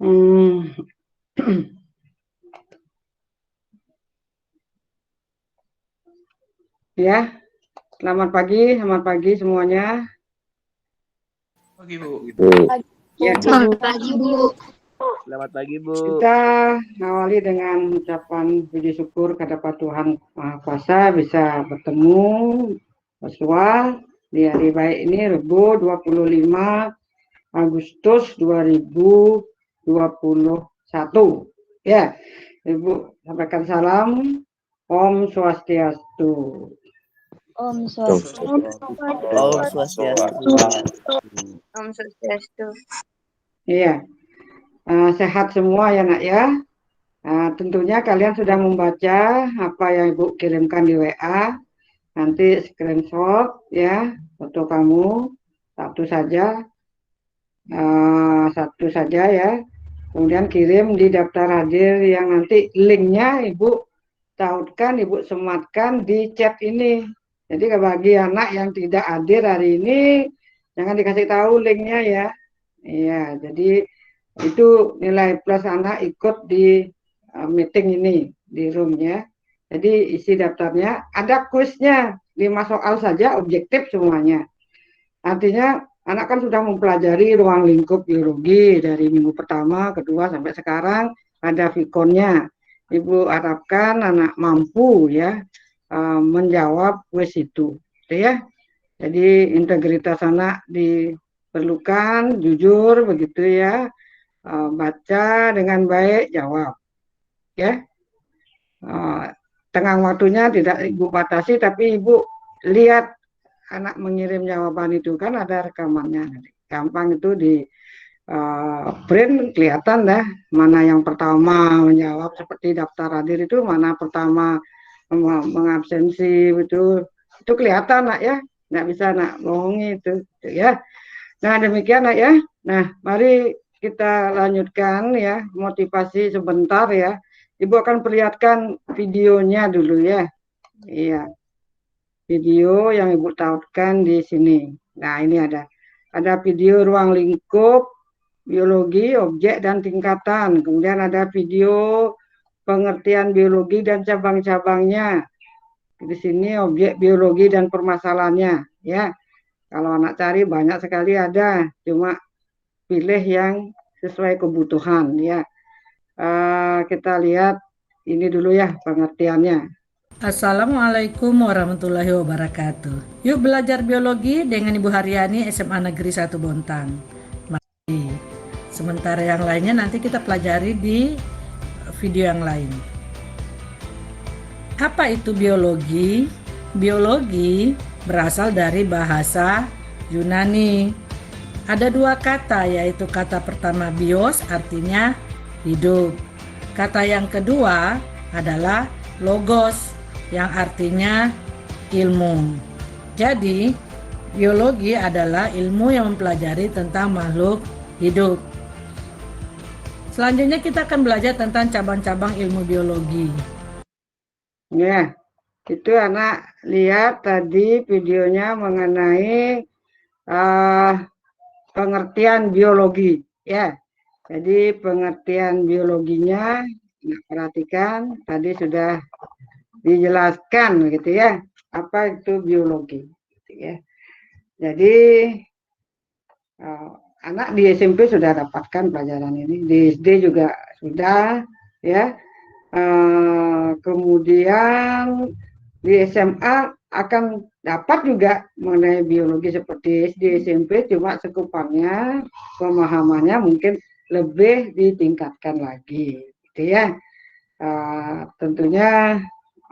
Hmm. Ya, selamat pagi semuanya. Pagi, Bu. Ya, Selamat pagi, Bu. Selamat pagi, Bu. kita awali dengan ucapan puji syukur kepada Tuhan Maha Kuasa bisa bertemu bersua di hari baik ini, Rabu 25 Agustus 2021. Ya, Ibu sampaikan salam. Om Swastiastu. Om Swastiastu. Om Swastiastu. Om Swastiastu. Iya, sehat semua ya nak ya. Tentunya kalian sudah membaca apa yang Ibu kirimkan di WA. Nanti screenshot ya foto kamu satu saja ya. Kemudian kirim di daftar hadir yang nanti linknya Ibu tautkan, Ibu sematkan di chat ini. Jadi bagi anak yang tidak hadir hari ini jangan dikasih tahu linknya ya. Iya, jadi itu nilai plus anak ikut di meeting ini di roomnya. Jadi isi daftarnya ada kuisnya 5 soal saja, objektif semuanya. Artinya anak kan sudah mempelajari ruang lingkup biologi dari minggu pertama, kedua sampai sekarang ada vikonnya. Ibu harapkan anak mampu ya menjawab kuis itu, gitu ya. Jadi integritas anak diperlukan, jujur begitu ya, baca dengan baik, jawab ya. Tengah waktunya tidak Ibu batasi, tapi Ibu lihat anak mengirim jawaban itu kan ada rekamannya. Gampang itu di print kelihatan dah mana yang pertama menjawab seperti daftar hadir itu mana pertama mengabsensi itu kelihatan nak ya, nggak bisa nak bohongi itu ya. Nah demikian nak ya. Nah mari kita lanjutkan ya, motivasi sebentar ya. Ibu akan perlihatkan videonya dulu ya. Iya, video yang Ibu tautkan di sini. Nah ini ada video ruang lingkup biologi, objek dan tingkatan. Kemudian ada video pengertian biologi dan cabang-cabangnya. Di sini objek biologi dan permasalahannya ya. Kalau anak cari banyak sekali ada, cuma pilih yang sesuai kebutuhan ya. Kita lihat ini dulu ya pengertiannya. Assalamualaikum warahmatullahi wabarakatuh. Yuk belajar biologi dengan Ibu Haryani SMA Negeri 1 Bontang. Mari. Sementara yang lainnya nanti kita pelajari di video yang lain. Apa itu biologi? Biologi berasal dari bahasa Yunani. Ada dua kata, yaitu kata pertama bios artinya hidup. Kata yang kedua adalah logos yang artinya ilmu. Jadi, biologi adalah ilmu yang mempelajari tentang makhluk hidup. Selanjutnya kita akan belajar tentang cabang-cabang ilmu biologi. Ya, itu anak lihat tadi videonya mengenai pengertian biologi ya. Jadi pengertian biologinya perhatikan tadi sudah dijelaskan gitu ya, apa itu biologi gitu ya. Jadi anak di SMP sudah dapatkan pelajaran ini, di SD juga sudah ya. Kemudian di SMA akan dapat juga mengenai biologi seperti SD, SMP, cuma sekupannya pemahamannya mungkin lebih ditingkatkan lagi gitu ya. Tentunya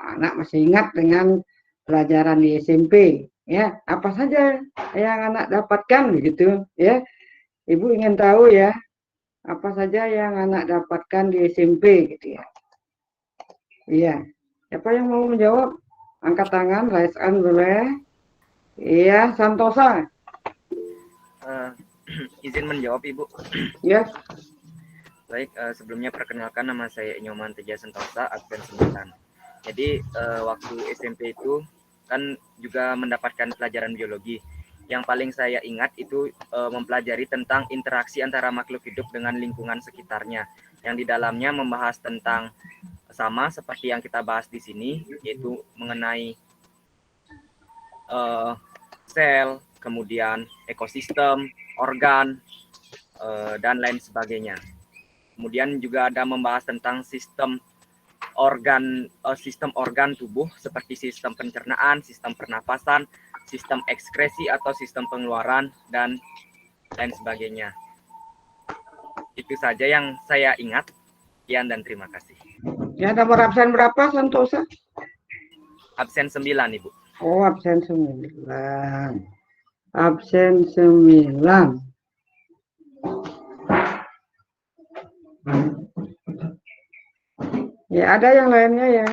anak masih ingat dengan pelajaran di SMP ya, apa saja yang anak dapatkan begitu ya. Ibu ingin tahu ya, apa saja yang anak dapatkan di SMP gitu ya. Iya, siapa yang mau menjawab? Angkat tangan, raise hand boleh. Iya, Santosa. Izin menjawab, Ibu. Ya. Baik, sebelumnya perkenalkan nama saya Nyoman Teja Sentosa, absen 9. Jadi waktu SMP itu kan juga mendapatkan pelajaran biologi. yang paling saya ingat itu mempelajari tentang interaksi antara makhluk hidup dengan lingkungan sekitarnya, yang di dalamnya membahas tentang sama seperti yang kita bahas di sini, yaitu mengenai sel, kemudian ekosistem, organ, dan lain sebagainya. Kemudian juga ada membahas tentang sistem organ tubuh seperti sistem pencernaan, sistem pernapasan, sistem ekskresi atau sistem pengeluaran, dan lain sebagainya. Itu saja yang saya ingat. Sekian dan terima kasih. Ya, nomor absen berapa, Santosa? Absen 9, Ibu. Oh, absen 9. Absen 9. Ya, ada yang lainnya ya.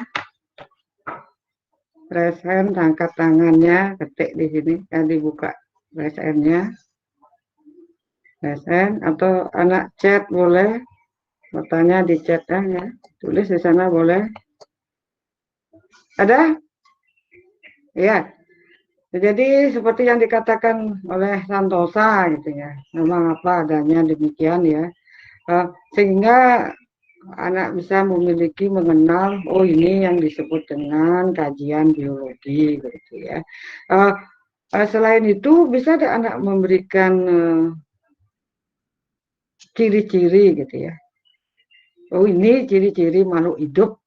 Raise hand, angkat tangannya, ketik di sini, kan dibuka raise hand-nya. Raise hand, atau anak chat boleh, bertanya di chat ya. Tulis di sana boleh. Ada? Ya. Jadi seperti yang dikatakan oleh Santosa gitu ya. Memang apa adanya demikian ya. Sehingga anak bisa memiliki mengenal, oh ini yang disebut dengan kajian biologi gitu ya. Selain itu bisa ada anak memberikan ciri-ciri gitu ya. Oh ini ciri-ciri makhluk hidup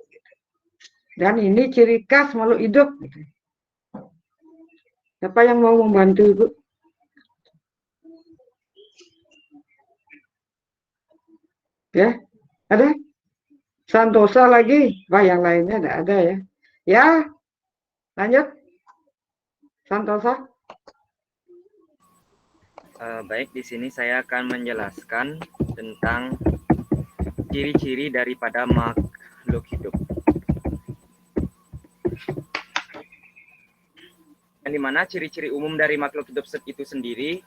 dan ini ciri khas makhluk hidup. Gitu. Siapa yang mau membantu Ibu? Ya, ada? Santosa lagi, wah yang lainnya ada ya. Ya, lanjut. Santosa. Baik, di sini saya akan menjelaskan tentang ciri-ciri daripada makhluk hidup. Yang dimana ciri-ciri umum dari makhluk hidup itu sendiri,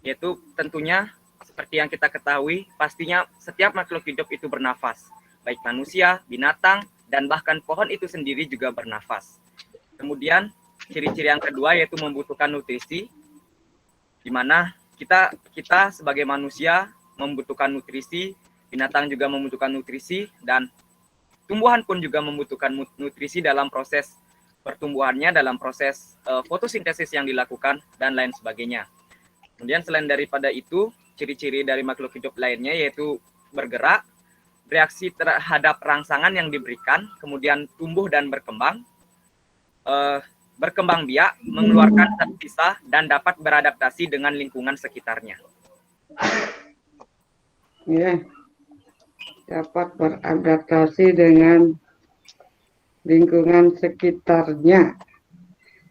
yaitu tentunya seperti yang kita ketahui, pastinya setiap makhluk hidup itu bernafas. Baik manusia, binatang, dan bahkan pohon itu sendiri juga bernafas. Kemudian ciri-ciri yang kedua yaitu membutuhkan nutrisi, di mana kita sebagai manusia membutuhkan nutrisi, binatang juga membutuhkan nutrisi, dan tumbuhan pun juga membutuhkan nutrisi dalam proses pertumbuhannya, dalam proses fotosintesis yang dilakukan, dan lain sebagainya. Kemudian selain daripada itu, ciri-ciri dari makhluk hidup lainnya yaitu bergerak, bereaksi terhadap rangsangan yang diberikan, kemudian tumbuh dan berkembang, berkembang biak, mengeluarkan zat sisa, dan dapat beradaptasi dengan lingkungan sekitarnya. Ya, dapat beradaptasi dengan lingkungan sekitarnya.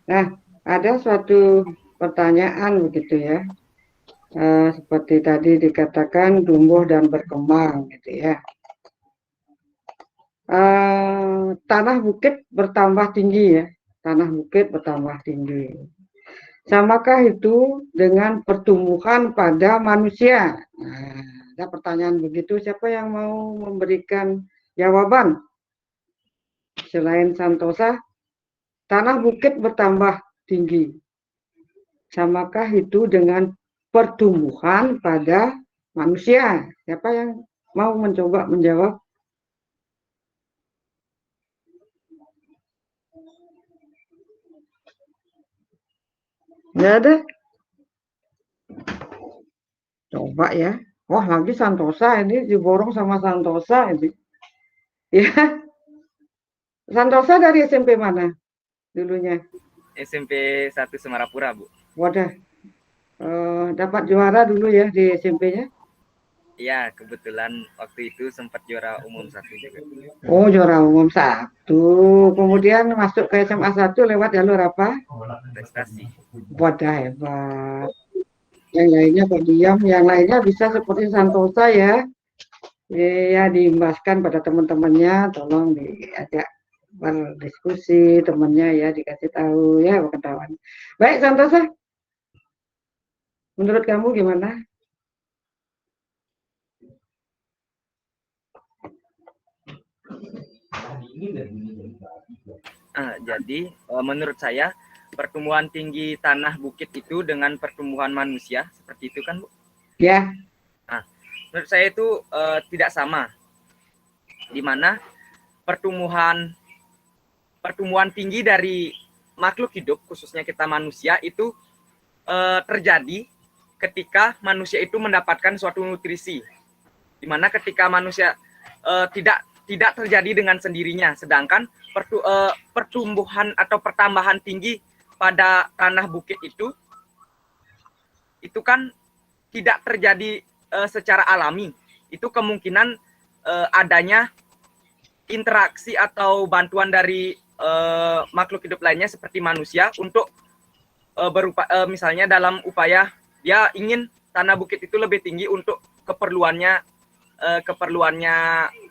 Nah, ada suatu pertanyaan begitu ya. Seperti tadi dikatakan tumbuh dan berkembang gitu ya. Tanah bukit bertambah tinggi ya. Tanah bukit bertambah tinggi. Samakah itu dengan pertumbuhan pada manusia? Nah, ada pertanyaan begitu. Siapa yang mau memberikan jawaban? Selain Santosa, tanah bukit bertambah tinggi. Samakah itu dengan pertumbuhan pada manusia? Siapa yang mau mencoba menjawab? Nggak ada? Coba ya. Wah, lagi Santosa ini diborong sama Santosa ini. Ya, Santosa dari SMP mana dulunya? SMP 1 Semarapura, Bu. Wadah, dapat juara dulu ya di SMP-nya? Iya, kebetulan waktu itu sempat juara umum 1 juga. Oh, juara umum 1. Kemudian masuk ke SMA 1 lewat jalur apa? Prestasi. Wadah, hebat. Yang lainnya berdiam, yang lainnya bisa seperti Santosa ya. Ya, diimbaskan pada teman-temannya, tolong diajak berdiskusi temannya ya, dikasih tahu ya pengetahuan. Baik, Santosa. Menurut kamu gimana? Jadi menurut saya pertumbuhan tinggi tanah bukit itu dengan pertumbuhan manusia, seperti itu kan Bu? Ya. Nah, menurut saya itu tidak sama, di mana pertumbuhan tinggi dari makhluk hidup, khususnya kita manusia, itu terjadi ketika manusia itu mendapatkan suatu nutrisi, di mana ketika manusia tidak terjadi dengan sendirinya, sedangkan pertumbuhan atau pertambahan tinggi pada tanah bukit itu kan tidak terjadi secara alami. Itu kemungkinan adanya interaksi atau bantuan dari makhluk hidup lainnya seperti manusia untuk berupa misalnya dalam upaya dia ingin tanah bukit itu lebih tinggi untuk keperluannya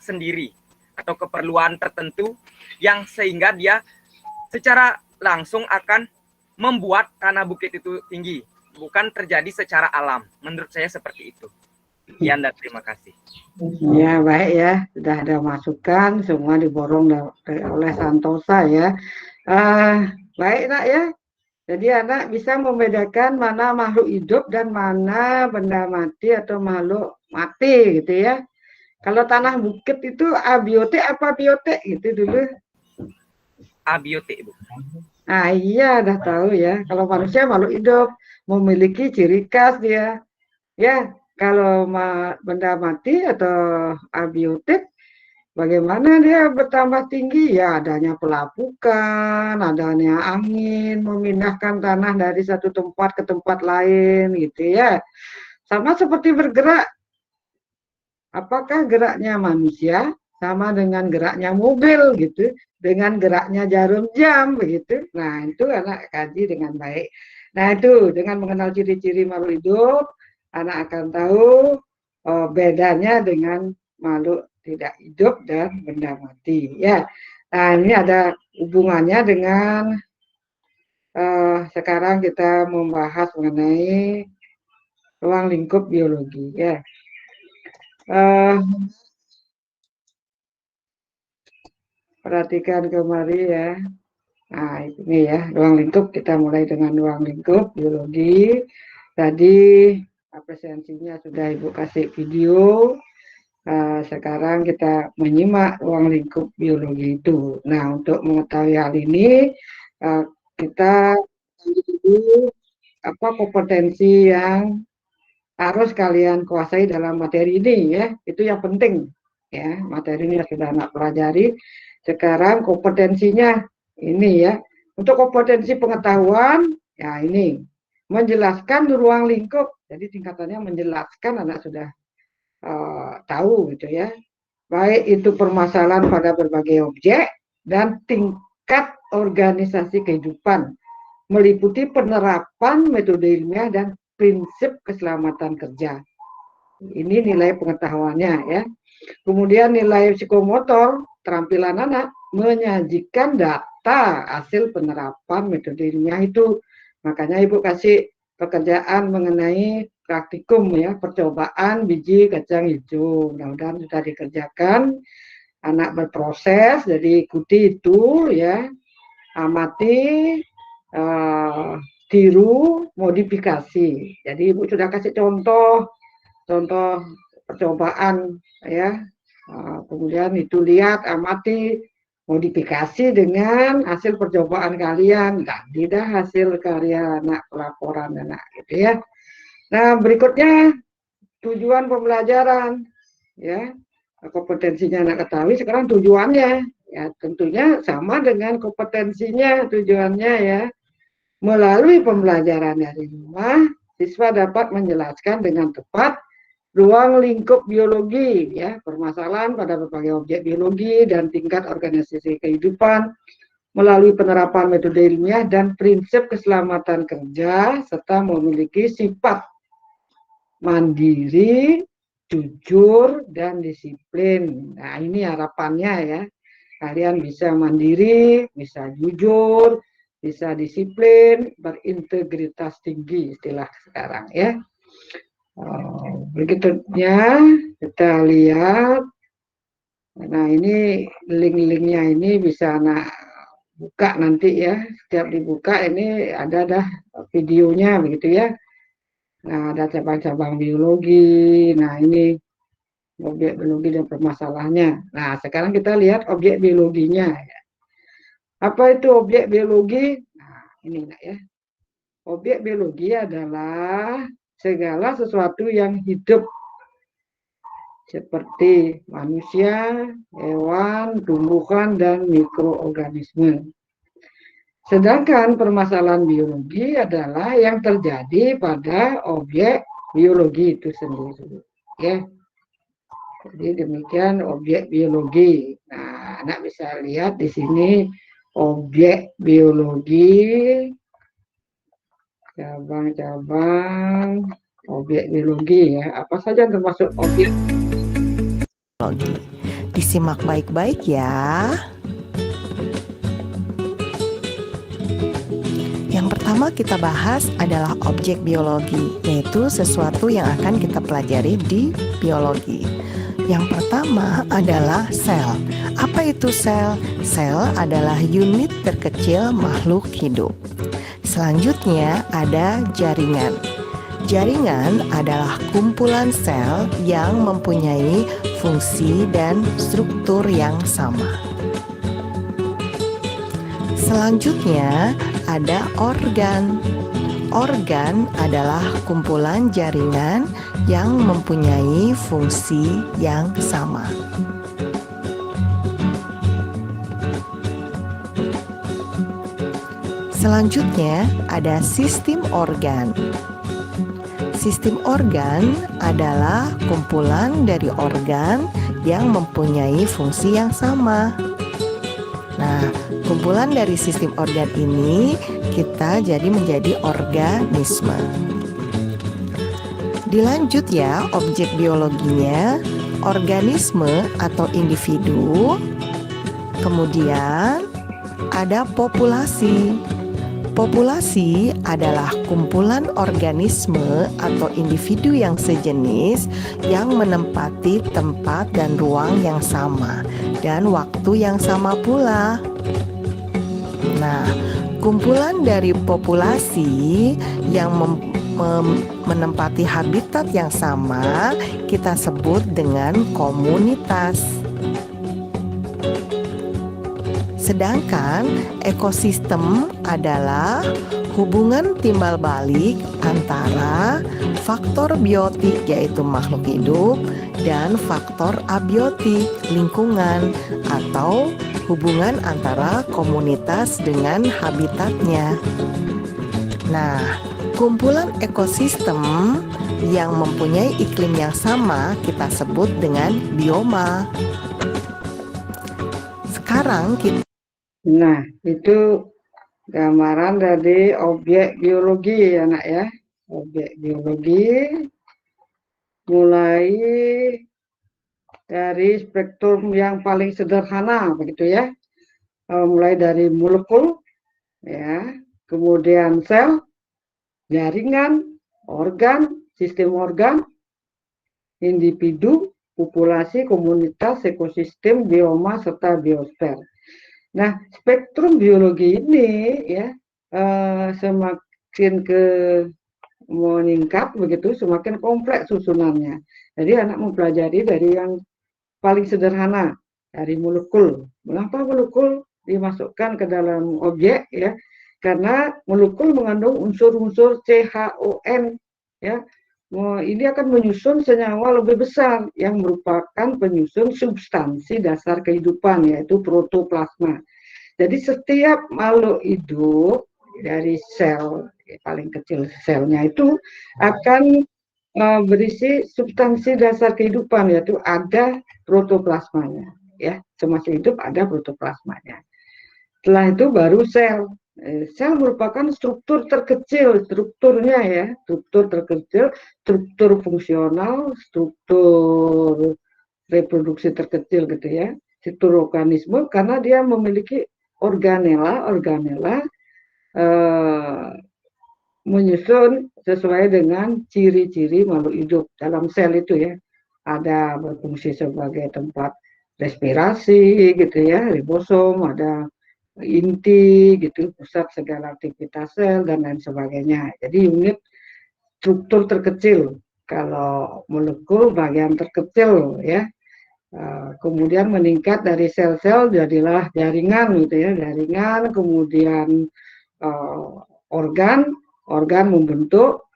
sendiri atau keperluan tertentu, yang sehingga dia secara langsung akan membuat tanah bukit itu tinggi, bukan terjadi secara alam. Menurut saya seperti itu. Sekian dan terima kasih. Ya, baik ya, sudah ada masukan, semua diborong oleh Santosa ya. Baik Nak ya, jadi anak bisa membedakan mana makhluk hidup dan mana benda mati atau makhluk mati gitu ya. Kalau tanah bukit itu abiotik apa biotik gitu dulu? Abiotik Bu. Nah iya, udah tahu ya. Kalau manusia makhluk hidup, memiliki ciri khas dia. Ya, kalau benda mati atau abiotik, bagaimana dia bertambah tinggi? Ya, adanya pelapukan, adanya angin, memindahkan tanah dari satu tempat ke tempat lain, gitu ya. Sama seperti bergerak. Apakah geraknya manusia sama dengan geraknya mobil, gitu, dengan geraknya jarum jam, begitu. Nah, itu anak kaji dengan baik. Nah, itu dengan mengenal ciri-ciri makhluk hidup, anak akan tahu bedanya dengan makhluk tidak hidup dan benda mati ya. Nah, ini ada hubungannya dengan sekarang kita membahas mengenai ruang lingkup biologi ya. Perhatikan kemari ya. Nah, ini ya ruang lingkup, kita mulai dengan ruang lingkup biologi. Tadi presensinya sudah Ibu kasih video. Sekarang kita menyimak ruang lingkup biologi itu. Nah, untuk mengetahui hal ini, kita dulu apa kompetensi yang harus kalian kuasai dalam materi ini ya. Itu yang penting ya. Materi ini sudah anak pelajari. Sekarang kompetensinya ini ya. Untuk kompetensi pengetahuan, ya ini menjelaskan ruang lingkup. Jadi tingkatannya menjelaskan, anak sudah tahu gitu ya, baik itu permasalahan pada berbagai objek dan tingkat organisasi kehidupan, meliputi penerapan metode ilmiah dan prinsip keselamatan kerja. Ini nilai pengetahuannya ya. Kemudian nilai psikomotor, keterampilan anak menyajikan data hasil penerapan metode ilmiah itu. Makanya Ibu kasih pekerjaan mengenai praktikum ya, percobaan biji kacang hijau. Mudah-mudahan sudah dikerjakan, anak berproses, jadi ikuti itu ya, amati, tiru, modifikasi. Jadi Ibu sudah kasih contoh percobaan ya, kemudian itu lihat, amati, modifikasi dengan hasil percobaan kalian, ganti dah hasil karya anak, laporan anak gitu ya. Nah, berikutnya tujuan pembelajaran ya. Kompetensinya anak ketahui, sekarang tujuannya ya tentunya sama dengan kompetensinya, tujuannya ya. Melalui pembelajaran dari rumah, siswa dapat menjelaskan dengan tepat ruang lingkup biologi ya, permasalahan pada berbagai objek biologi dan tingkat organisasi kehidupan melalui penerapan metode ilmiah dan prinsip keselamatan kerja, serta memiliki sifat mandiri, jujur, dan disiplin. Nah, ini harapannya ya. Kalian bisa mandiri, bisa jujur, bisa disiplin, berintegritas tinggi istilah sekarang ya. Berikutnya kita lihat. Nah, ini link-linknya ini bisa anak buka nanti ya, setiap dibuka ini ada videonya begitu ya. Nah, ada cabang-cabang biologi. Nah, ini objek biologi dan permasalahannya. Nah, sekarang kita lihat objek biologinya. Apa itu objek biologi? Nah, ini ya. Objek biologi adalah segala sesuatu yang hidup seperti manusia, hewan, tumbuhan, dan mikroorganisme. Sedangkan permasalahan biologi adalah yang terjadi pada objek biologi itu sendiri. Ya. Jadi demikian objek biologi. Nah, anak bisa lihat di sini objek biologi, cabang-cabang objek biologi ya. Apa saja yang termasuk objek biologi. Disimak baik-baik ya. Yang pertama kita bahas adalah objek biologi, yaitu sesuatu yang akan kita pelajari di biologi. Yang pertama adalah sel. Apa itu sel? Sel adalah unit terkecil makhluk hidup. Selanjutnya ada jaringan. Jaringan adalah kumpulan sel yang mempunyai fungsi dan struktur yang sama. Selanjutnya ada organ. Organ adalah kumpulan jaringan yang mempunyai fungsi yang sama. Selanjutnya ada sistem organ. Sistem organ adalah kumpulan dari organ yang mempunyai fungsi yang sama. Nah, kumpulan dari sistem organ ini kita jadi menjadi organisme. Dilanjut ya, objek biologinya, organisme atau individu. Kemudian ada populasi. Populasi adalah kumpulan organisme atau individu yang sejenis yang menempati tempat dan ruang yang sama dan waktu yang sama pula. Nah, kumpulan dari populasi yang menempati habitat yang sama kita sebut dengan komunitas. Sedangkan ekosistem adalah hubungan timbal balik antara faktor biotik yaitu makhluk hidup dan faktor abiotik lingkungan atau hubungan antara komunitas dengan habitatnya. Nah, kumpulan ekosistem yang mempunyai iklim yang sama kita sebut dengan bioma. Sekarang kita Nah, itu gambaran dari objek biologi ya, Nak ya. Objek biologi mulai dari spektrum yang paling sederhana begitu ya. Mulai dari molekul ya, kemudian sel, jaringan, organ, sistem organ, individu, populasi, komunitas, ekosistem, bioma serta biosfer. Nah, spektrum biologi ini ya semakin meningkat begitu, semakin kompleks susunannya. Jadi anak mempelajari dari yang paling sederhana, dari molekul. Mengapa molekul dimasukkan ke dalam objek ya? Karena molekul mengandung unsur-unsur CHON ya. Ini akan menyusun senyawa lebih besar yang merupakan penyusun substansi dasar kehidupan yaitu protoplasma. Jadi setiap makhluk hidup dari sel paling kecil selnya itu akan berisi substansi dasar kehidupan yaitu ada protoplasmanya ya. Semasa hidup ada protoplasmanya. Setelah itu baru sel. Sel merupakan struktur terkecil, strukturnya ya, struktur terkecil, struktur fungsional, struktur reproduksi terkecil gitu ya, struktur organisme karena dia memiliki organela menyusun sesuai dengan ciri-ciri makhluk hidup dalam sel itu ya, ada berfungsi sebagai tempat respirasi gitu ya, ribosom, ada inti gitu, pusat segala aktivitas sel dan lain sebagainya. Jadi unit struktur terkecil. Kalau molekul bagian terkecil ya. Kemudian meningkat dari sel-sel jadilah jaringan gitu ya, jaringan, kemudian organ membentuk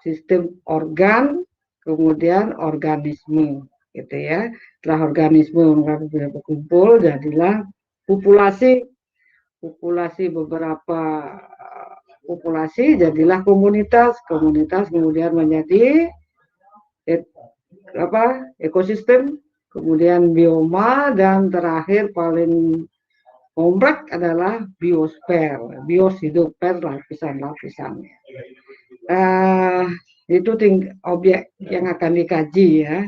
sistem organ, kemudian organisme gitu ya. Setelah organisme berkumpul jadilah populasi beberapa populasi jadilah komunitas kemudian menjadi ekosistem, kemudian bioma, dan terakhir paling kompleks adalah biosfer, bios hidup, per lapisan-lapisan. Itu objek yang akan dikaji ya.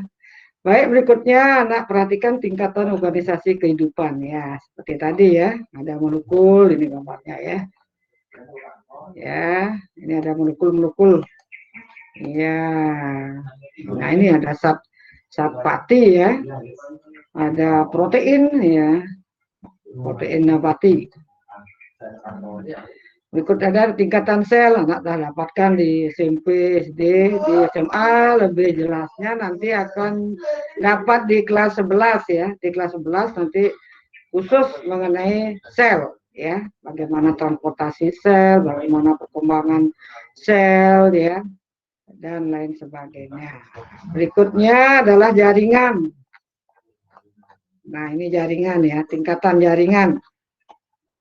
Baik, berikutnya anak perhatikan tingkatan organisasi kehidupan ya, seperti tadi ya, ada molekul, ini gambarnya ya. Ya, ini ada molekul-molekul. Ya. Nah, ini ada zat pati ya. Ada protein ya. Protein nabati. Berikut ada tingkatan sel, anak telah dapatkan di SMP, SD, di SMA, lebih jelasnya nanti akan dapat di kelas 11 ya. Di kelas 11 nanti khusus mengenai sel ya, bagaimana transportasi sel, bagaimana perkembangan sel ya, dan lain sebagainya. Berikutnya adalah jaringan. Nah, ini jaringan ya, tingkatan jaringan.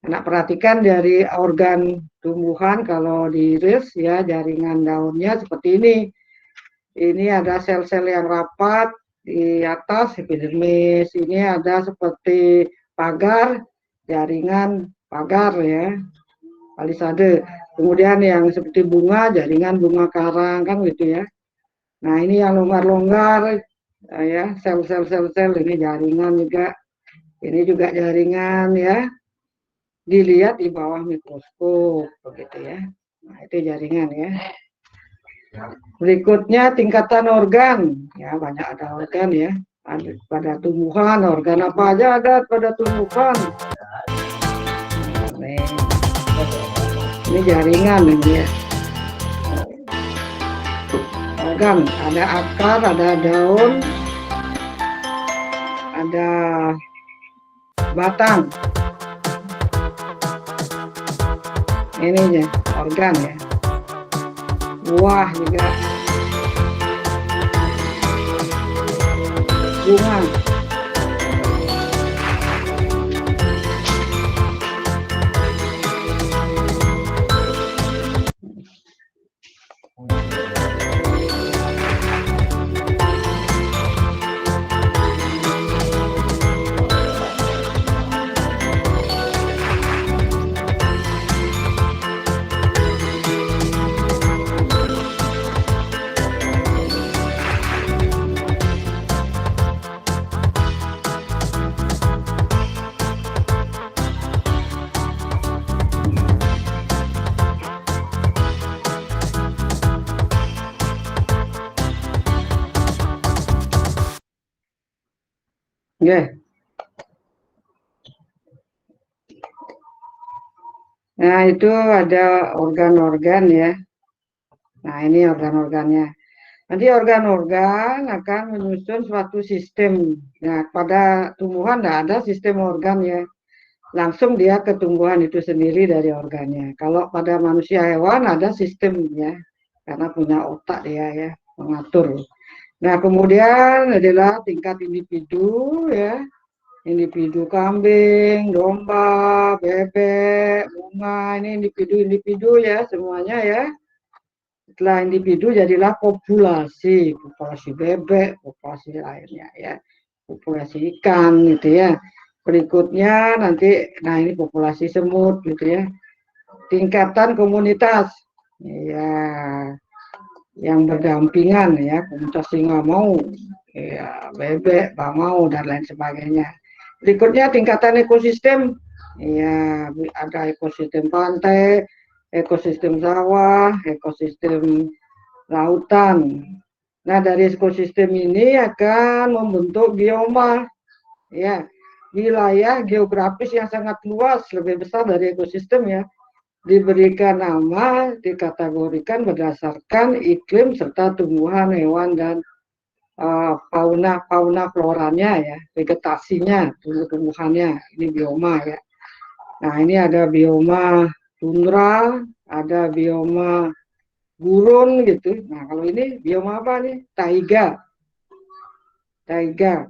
Anak perhatikan dari organ tumbuhan, kalau di iris ya, jaringan daunnya seperti ini. Ini ada sel-sel yang rapat di atas epidermis. Ini ada seperti pagar, jaringan pagar ya, palisade. Kemudian yang seperti bunga, jaringan bunga karang kan gitu ya. Nah, ini yang longgar-longgar ya, sel-sel ini jaringan juga. Ini juga jaringan ya. Dilihat di bawah mikroskop begitu ya. Nah, itu jaringan ya. Berikutnya tingkatan organ ya, banyak ada organ ya. Pada tumbuhan, organ apa aja ada pada tumbuhan. Ini jaringan ini ya. Organ, ada akar, ada daun, ada batang. Ini ya, organ ya. Buah juga. Bunga. Yeah. Nah, itu ada organ-organ ya. Nah, ini organ-organnya. Nanti organ-organ akan menyusun suatu sistem. Nah, pada tumbuhan tidak ada sistem organ ya. Langsung dia ke tumbuhan itu sendiri dari organnya. Kalau pada manusia hewan ada sistem ya. Karena punya otak dia ya, mengatur. Nah, kemudian adalah tingkat individu ya. Individu kambing, domba, bebek, bunga, ini individu-individu ya semuanya ya. Setelah individu jadilah populasi bebek, populasi lainnya ya, populasi ikan gitu ya. Berikutnya nanti, nah ini populasi semut gitu ya. Tingkatan komunitas ya, yang berdampingan ya, komunitas singa mau, ya bebek, bangau dan lain sebagainya. Berikutnya tingkatan ekosistem, ya ada ekosistem pantai, ekosistem sawah, ekosistem lautan. Nah, dari ekosistem ini akan membentuk bioma, ya. wilayah geografis yang sangat luas, lebih besar dari ekosistem ya, diberikan nama, dikategorikan berdasarkan iklim serta tumbuhan, hewan, dan fauna floranya ya, vegetasinya, tumbuh-tumbuhannya, ini bioma ya. Nah, ini ada bioma tundra, ada bioma gurun gitu. Nah, kalau ini bioma apa nih? Taiga. Taiga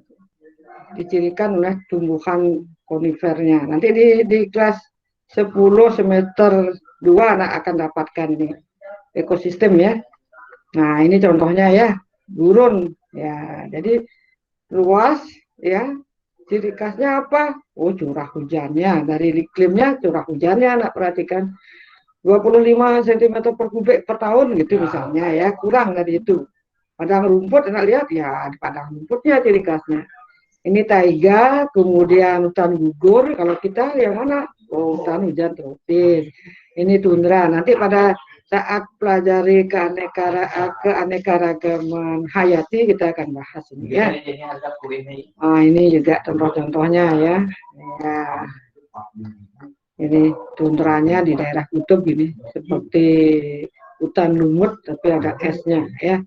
dicirikan oleh tumbuhan konifernya. Nanti di kelas 10 semester 2 anak akan dapatkan ini ekosistem ya. Nah, ini contohnya ya, gurun ya. Jadi luas ya. Ciri khasnya apa? Oh, curah hujannya. Dari iklimnya curah hujannya anak perhatikan 25 cm per kubik per tahun gitu misalnya ya, kurang dari itu. Padang rumput anak lihat ya, di padang rumputnya ciri khasnya. Ini taiga, kemudian hutan gugur. Kalau kita yang mana? Oh, hutan hujan tropis. Ini tundra. Nanti pada saat pelajari keanekaragaman hayati kita akan bahas ini ya. Nah, ini juga contoh-contohnya ya. Ya. Ini tundranya di daerah kutub ini seperti hutan lumut tapi ada esnya ya.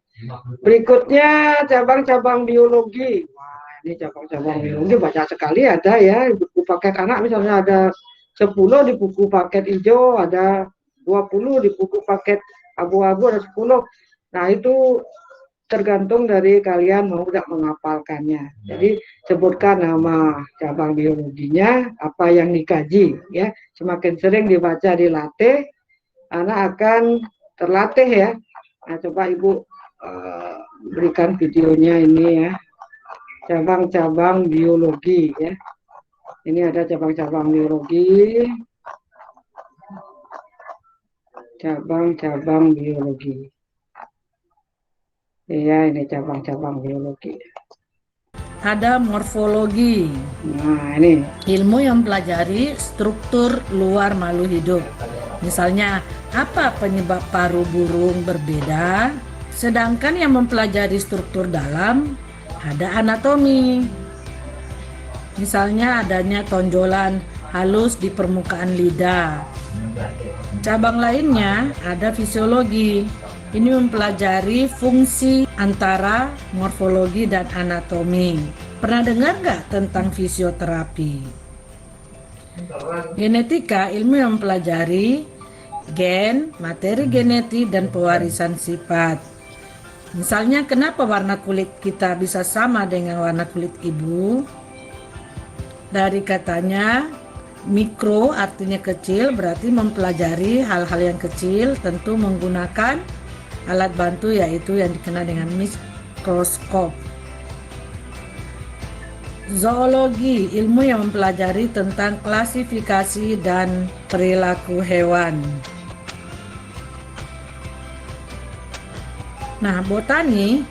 Berikutnya cabang-cabang biologi. Wah, ini cabang-cabang biologi banyak sekali ada ya. Buku paket anak misalnya ada 10 di buku paket hijau, ada 20 di buku paket abu-abu, ada 10. Nah, itu tergantung dari kalian mau tidak menghafalkannya. Jadi sebutkan nama cabang biologinya, apa yang dikaji ya. Semakin sering dibaca, dilatih, anak akan terlatih ya. Nah, coba Ibu berikan videonya ini ya. Cabang-cabang biologi ya. Ini ada cabang-cabang biologi. Cabang-cabang biologi. Iya, ini cabang-cabang biologi. Ada morfologi. Nah, ini Ilmu yang mempelajari struktur luar makhluk hidup. Misalnya, apa penyebab paruh burung berbeda? Sedangkan yang mempelajari struktur dalam ada anatomi. Misalnya adanya tonjolan halus di permukaan lidah. Cabang lainnya ada fisiologi. Ini mempelajari fungsi antara morfologi dan anatomi. Pernah dengar nggak tentang fisioterapi? Genetika, ilmu yang mempelajari gen, materi genetik, dan pewarisan sifat. Misalnya, kenapa warna kulit kita bisa sama dengan warna kulit ibu? Dari katanya mikro artinya kecil, berarti mempelajari hal-hal yang kecil, tentu menggunakan alat bantu yaitu yang dikenal dengan mikroskop. Zoologi, ilmu yang mempelajari tentang klasifikasi dan perilaku hewan. Nah, botani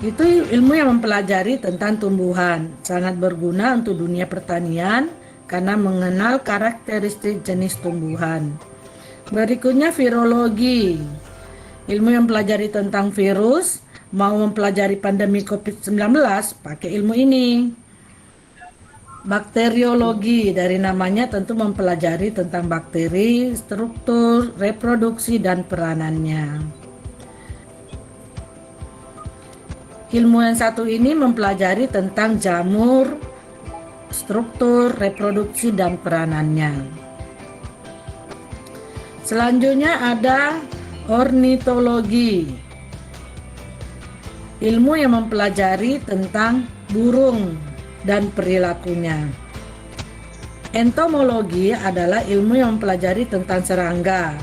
itu ilmu yang mempelajari tentang tumbuhan, sangat berguna untuk dunia pertanian karena mengenal karakteristik jenis tumbuhan. Berikutnya virologi, ilmu yang mempelajari tentang virus, mau mempelajari pandemi COVID-19 pakai ilmu ini. Bakteriologi, dari namanya tentu mempelajari tentang bakteri, struktur, reproduksi, dan peranannya. Ilmu yang satu ini mempelajari tentang jamur, struktur, reproduksi, dan peranannya. Selanjutnya ada ornitologi, ilmu yang mempelajari tentang burung dan perilakunya. Entomologi adalah ilmu yang mempelajari tentang serangga,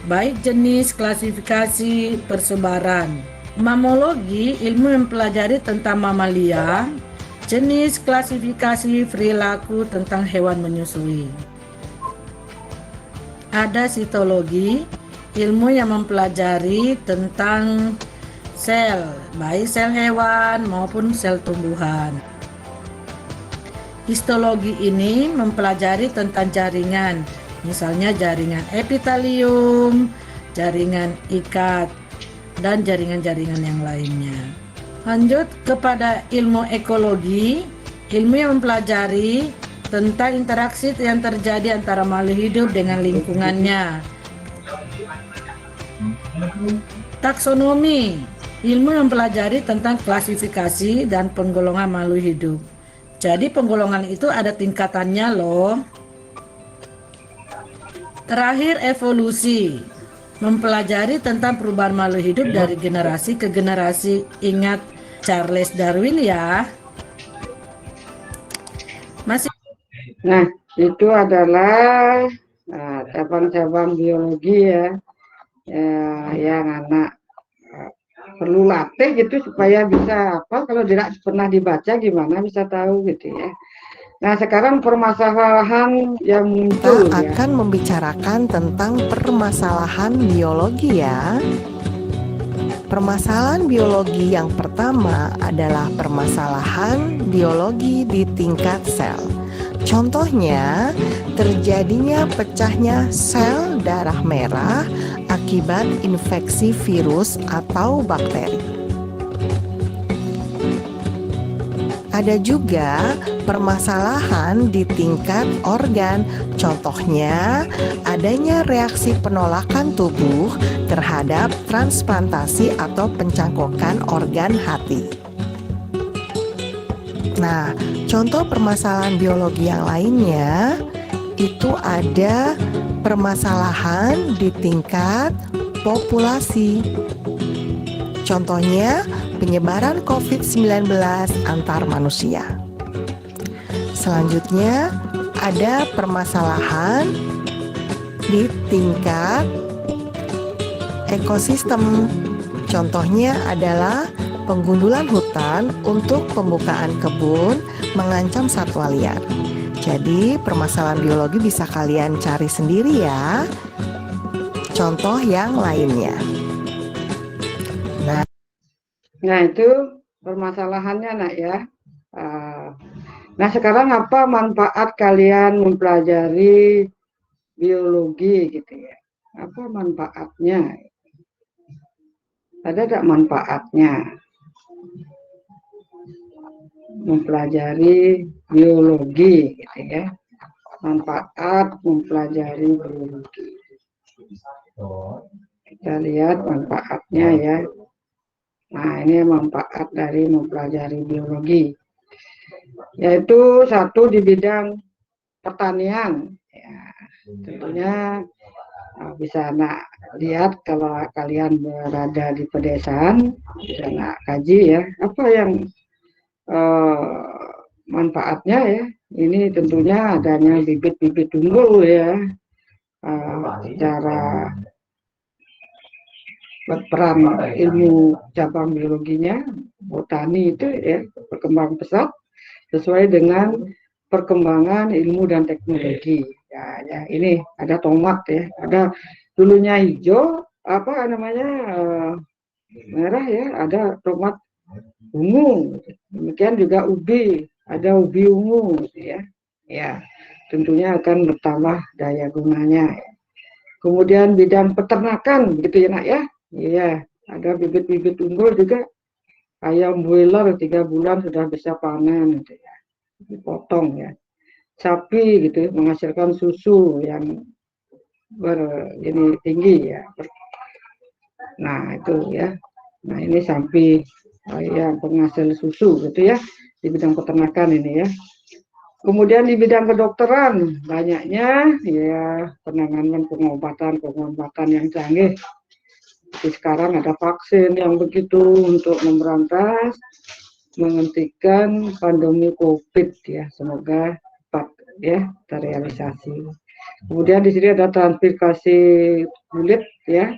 baik jenis, klasifikasi, persebaran. Mammalogi, ilmu yang mempelajari tentang mamalia, jenis, klasifikasi, perilaku tentang hewan menyusui. Ada sitologi, ilmu yang mempelajari tentang sel, baik sel hewan maupun sel tumbuhan. Histologi ini mempelajari tentang jaringan, misalnya jaringan epitelium, jaringan ikat, dan jaringan-jaringan yang lainnya. Lanjut kepada ilmu ekologi, ilmu yang mempelajari tentang interaksi yang terjadi antara makhluk hidup dengan lingkungannya. Taksonomi, ilmu yang mempelajari tentang klasifikasi dan penggolongan makhluk hidup. Jadi penggolongan itu ada tingkatannya loh. Terakhir, evolusi, mempelajari tentang perubahan makhluk hidup dari generasi ke generasi. Ingat Charles Darwin ya. Masih. Nah, itu adalah cabang-cabang biologi ya, yang anak perlu latih gitu supaya bisa apa, kalau tidak pernah dibaca gimana bisa tahu gitu ya. Nah, sekarang permasalahan yang muncul Kita ya. akan membicarakan tentang permasalahan biologi ya. Permasalahan biologi yang pertama adalah permasalahan biologi di tingkat sel. Contohnya, terjadinya pecahnya sel darah merah akibat infeksi virus atau bakteri. Ada juga permasalahan di tingkat organ. Contohnya, adanya reaksi penolakan tubuh terhadap transplantasi atau pencangkokan organ hati. Nah, contoh permasalahan biologi yang lainnya itu ada permasalahan di tingkat populasi. Contohnya, penyebaran COVID-19 antar manusia. Selanjutnya, ada permasalahan di tingkat ekosistem. Contohnya adalah penggundulan hutan untuk pembukaan kebun mengancam satwa liar. Jadi, permasalahan biologi bisa kalian cari sendiri ya. Contoh yang lainnya. Nah, itu permasalahannya nak ya. Nah, sekarang apa manfaat kalian mempelajari biologi gitu ya? Apa manfaatnya? Ada tak manfaatnya mempelajari biologi gitu ya? Manfaat mempelajari biologi. Kita lihat manfaatnya ya. Nah, ini manfaat dari mempelajari biologi, yaitu satu di bidang pertanian. Ya, tentunya bisa nak lihat kalau kalian berada di pedesaan, bisa nak kaji ya, apa yang manfaatnya ya. Ini tentunya adanya bibit-bibit unggul ya, secara berperan ilmu cabang biologinya, botani itu ya berkembang pesat sesuai dengan perkembangan ilmu dan teknologi. Ya, ini ada tomat ya, ada dulunya hijau, apa namanya merah ya, ada tomat ungu. Demikian juga ubi, ada ubi ungu gitu ya. Ya, tentunya akan bertambah daya gunanya. Kemudian bidang peternakan gitu ya nak ya. Iya, ada bibit-bibit unggul juga. Ayam broiler 3 bulan sudah bisa panen gitu ya. Dipotong ya. Sapi gitu menghasilkan susu yang ini tinggi ya. Nah, itu ya. Nah, ini sapi yang penghasil susu gitu ya, di bidang peternakan ini ya. Kemudian di bidang kedokteran banyaknya ya penanganan pengobatan yang canggih. Jadi sekarang ada vaksin yang begitu untuk memberantas, menghentikan pandemi COVID ya, semoga cepat ya terrealisasi. Kemudian di sini ada transplantasi kulit ya,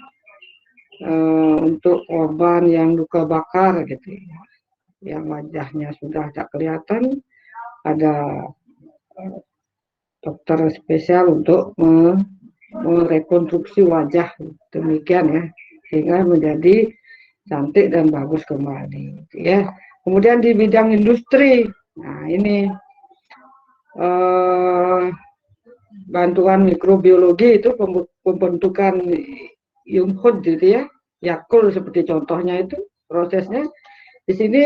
untuk korban yang luka bakar gitu ya, yang wajahnya sudah tak kelihatan, ada dokter spesial untuk merekonstruksi wajah, demikian ya, sehingga menjadi cantik dan bagus kembali ya. Kemudian di bidang industri, nah ini bantuan mikrobiologi itu pembentukan Yumhud gitu ya, Yakult seperti contohnya itu prosesnya. Di sini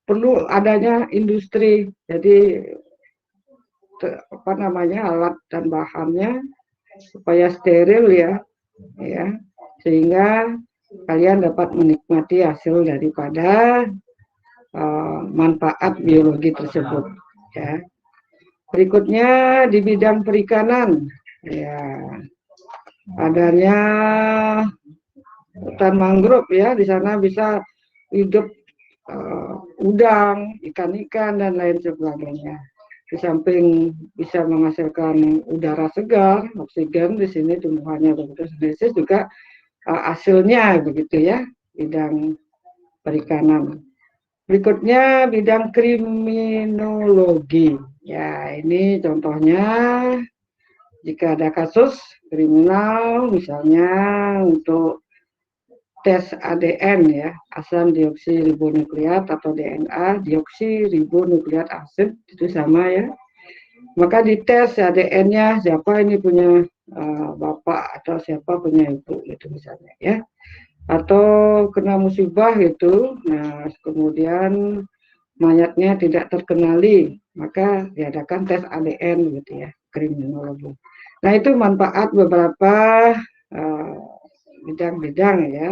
perlu adanya industri, jadi apa namanya, alat dan bahannya supaya steril ya, sehingga kalian dapat menikmati hasil daripada manfaat biologi tersebut ya. Berikutnya di bidang perikanan ya, adanya hutan mangrove ya, di sana bisa hidup udang, ikan-ikan dan lain sebagainya. Di samping bisa menghasilkan udara segar, oksigen, di sini tumbuhannya fotosintesis juga hasilnya begitu ya, bidang perikanan. Berikutnya bidang kriminologi. Ya, ini contohnya jika ada kasus kriminal, misalnya untuk tes ADN ya, asam deoksiribonukleat atau DNA, deoksiribonukleat asid itu sama ya. Maka dites ADN-nya siapa ini punya bapak atau siapa punya ibu gitu misalnya ya. Atau kena musibah gitu, nah kemudian mayatnya tidak terkenali, maka diadakan tes ADN gitu ya, kriminologi. Nah itu manfaat beberapa bidang-bidang ya,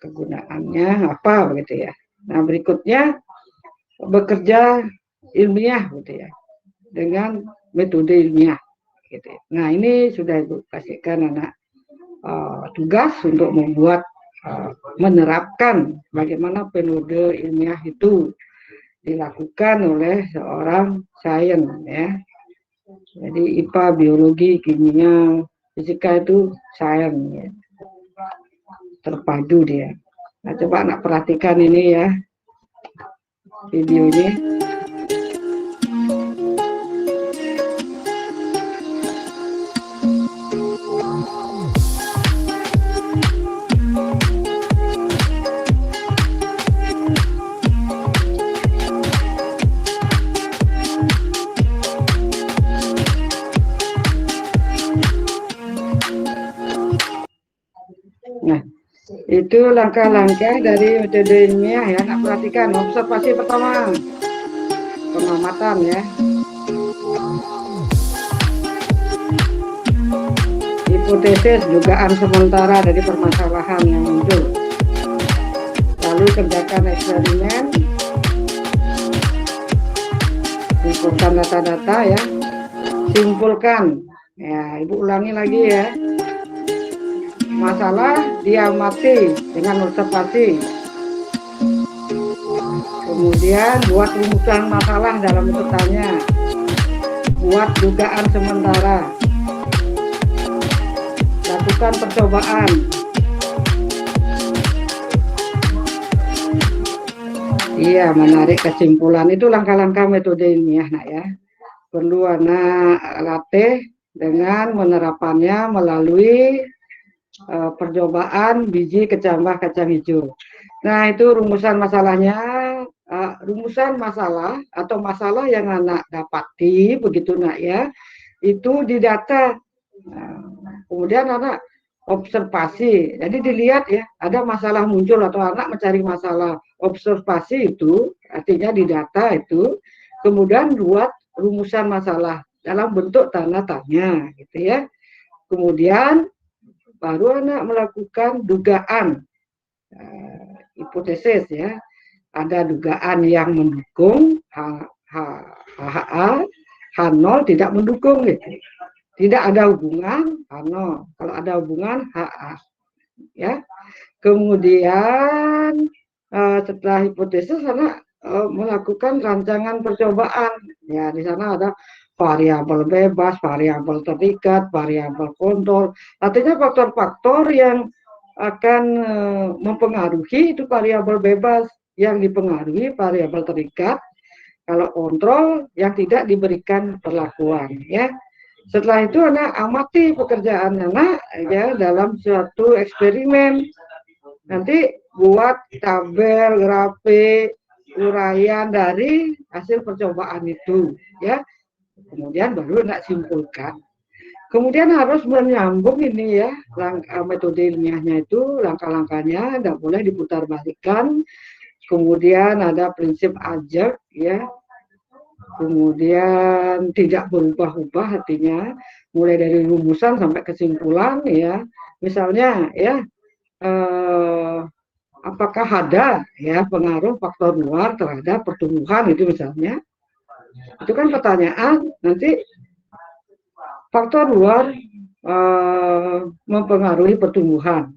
kegunaannya apa begitu ya. Nah berikutnya bekerja ilmiah gitu ya, dengan metode ilmiah gitu ya. Nah ini sudah Ibu kasihkan anak tugas untuk membuat menerapkan bagaimana metode ilmiah itu dilakukan oleh seorang sains ya. Jadi IPA, biologi, kimia, fisika itu sains ya. Terpadu dia. Nah, coba anak perhatikan ini ya videonya. Nah, itu langkah-langkah dari metode ilmiah ya. Nah, perhatikan observasi pertama, pengamatan ya. Hipotesis, dugaan sementara dari permasalahan yang muncul. Lalu kerjakan eksperimen, kumpulkan data-data ya, simpulkan. Ya, Ibu ulangi lagi ya. Masalah diamati dengan observasi. Kemudian buat rumusan masalah dalam bentuk tanya. Buat dugaan sementara. Lakukan percobaan. Iya, menarik kesimpulan. Itu langkah-langkah metode ilmiah nak ya. Perlu anak latih dengan menerapannya melalui percobaan biji kecambah kacang hijau. Nah itu rumusan masalahnya, rumusan masalah atau masalah yang anak dapati begitu nak ya, itu didata. Kemudian anak observasi, jadi dilihat ya ada masalah muncul atau anak mencari masalah, observasi itu artinya didata itu, kemudian buat rumusan masalah dalam bentuk tanda tanya gitu ya. Kemudian baru anak melakukan dugaan, hipotesis ya. Ada dugaan yang mendukung HA, H0 tidak mendukung gitu. Tidak ada hubungan H0. Kalau ada hubungan HA ya. Kemudian setelah hipotesis anak melakukan rancangan percobaan. Ya, di sana ada variabel bebas, variabel terikat, variabel kontrol. Artinya faktor-faktor yang akan mempengaruhi itu variabel bebas, yang dipengaruhi variabel terikat. Kalau kontrol yang tidak diberikan perlakuan ya. Setelah itu anak amati pekerjaan anak ya dalam suatu eksperimen. Nanti buat tabel, grafik, uraian dari hasil percobaan itu ya. Kemudian baru nak simpulkan. Kemudian harus menyambung ini ya, metode ilmiahnya itu, langkah-langkahnya tidak boleh diputar balikan. Kemudian ada prinsip ajak ya, kemudian tidak berubah-ubah artinya mulai dari rumusan sampai kesimpulan ya. Misalnya ya apakah ada ya pengaruh faktor luar terhadap pertumbuhan itu misalnya. Itu kan pertanyaan, nanti faktor luar mempengaruhi pertumbuhan.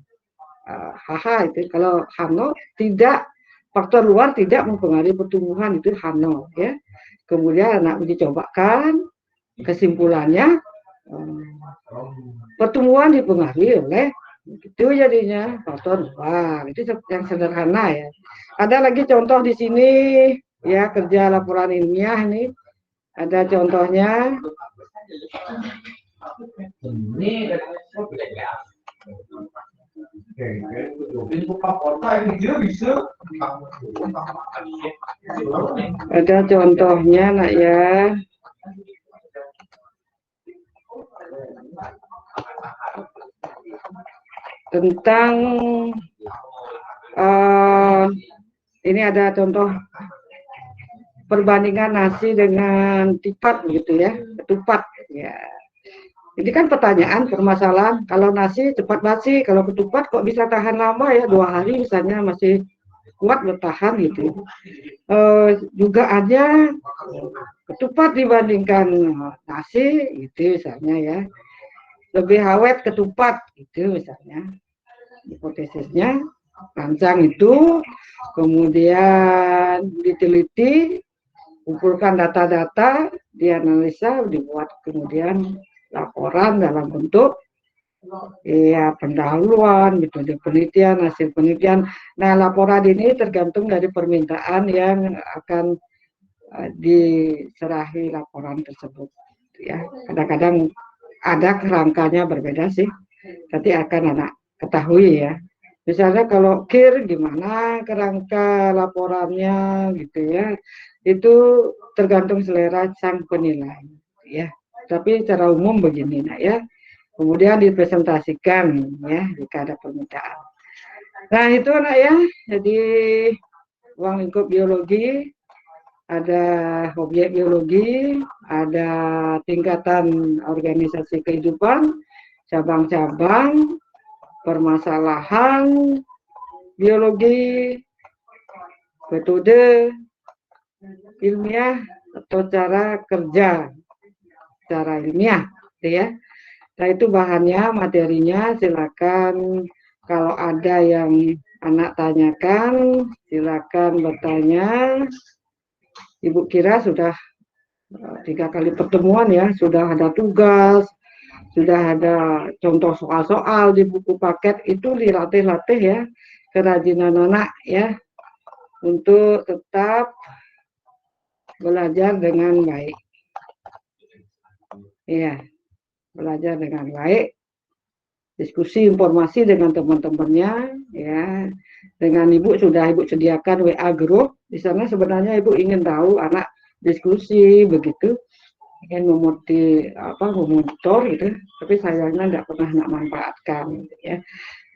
Haha itu kalau Hano tidak, faktor luar tidak mempengaruhi pertumbuhan, itu Hano ya. Kemudian anak uji cobakan, kesimpulannya pertumbuhan dipengaruhi oleh itu jadinya faktor luar. Itu yang sederhana ya. Ada lagi contoh di sini ya, kerja laporan ilmiah nih. Ada contohnya. Ada contohnya nak ya. Tentang ini ada contoh perbandingan nasi dengan tipat gitu ya, ketupat ya. Ini kan pertanyaan, permasalahan, kalau nasi cepat basi, kalau ketupat kok bisa tahan lama ya, 2 hari misalnya masih kuat bertahan gitu. Juga ada ketupat dibandingkan nasi gitu misalnya ya, lebih awet ketupat gitu misalnya. Hipotesisnya rancang itu, kemudian diteliti, kumpulkan data-data, dianalisa, dibuat kemudian laporan dalam bentuk ya pendahuluan, metode penelitian, hasil penelitian. Nah, laporan ini tergantung dari permintaan yang akan diserahi laporan tersebut. Ya, kadang-kadang ada kerangkanya berbeda sih, nanti akan anak ketahui ya. Misalnya kalau KIR gimana kerangka laporannya gitu ya, itu tergantung selera sang penilai ya. Tapi secara umum begini nak ya. Kemudian dipresentasikan ya jika ada permintaan. Nah itu nak ya. Jadi ruang lingkup biologi, ada objek biologi, ada tingkatan organisasi kehidupan, cabang-cabang, permasalahan biologi, metode ilmiah atau cara kerja secara ilmiah, gitu ya. Nah itu bahannya, materinya, silakan kalau ada yang anak tanyakan, silakan bertanya. Ibu kira sudah 3 kali pertemuan ya, sudah ada tugas, sudah ada contoh soal-soal di buku paket, itu dilatih-latih ya, kerajinan anak ya, untuk tetap belajar dengan baik. Iya, belajar dengan baik, diskusi informasi dengan teman-temannya, ya. Dengan ibu sudah ibu sediakan WA group, di sana sebenarnya ibu ingin tahu anak diskusi begitu, ingin memonitor gitu, tapi sayangnya nggak pernah nak manfaatkan, gitu, ya.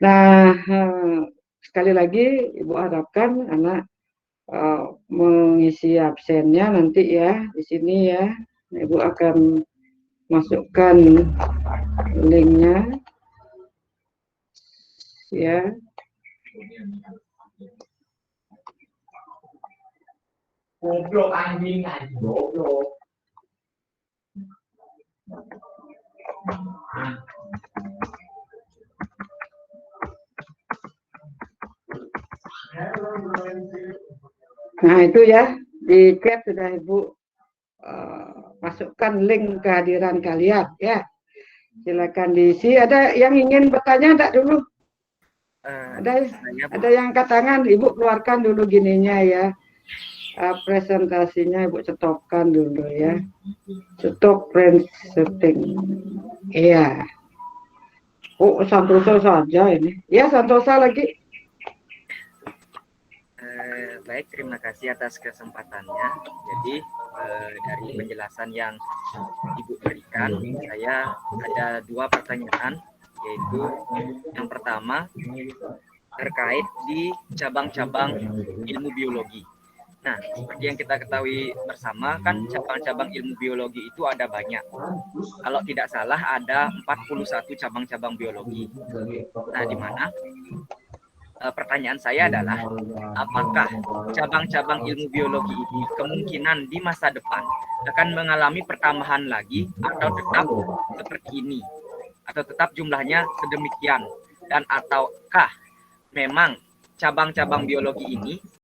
Nah, sekali lagi ibu harapkan anak mengisi absennya nanti ya di sini ya, ibu akan masukkan linknya ya. Goblok anjing goblok. Nah itu ya, di chat sudah ibu masukkan link kehadiran kalian ya. Silakan diisi. Ada yang ingin bertanya enggak dulu? Ada yang angkat tangan, ibu keluarkan dulu gininya ya. Presentasinya ibu stopkan dulu ya. Stop presenting. Iya. Oh, Santosa saja ini. Ya, Santosa lagi. Baik, terima kasih atas kesempatannya. Jadi dari penjelasan yang Ibu berikan, saya ada 2 pertanyaan, yaitu yang pertama terkait di cabang-cabang ilmu biologi. Nah, seperti yang kita ketahui bersama kan cabang-cabang ilmu biologi itu ada banyak. Kalau tidak salah ada 41 cabang-cabang biologi. Nah, di mana pertanyaan saya adalah apakah cabang-cabang ilmu biologi ini kemungkinan di masa depan akan mengalami pertambahan lagi atau tetap seperti ini atau tetap jumlahnya sedemikian, dan ataukah memang cabang-cabang biologi ini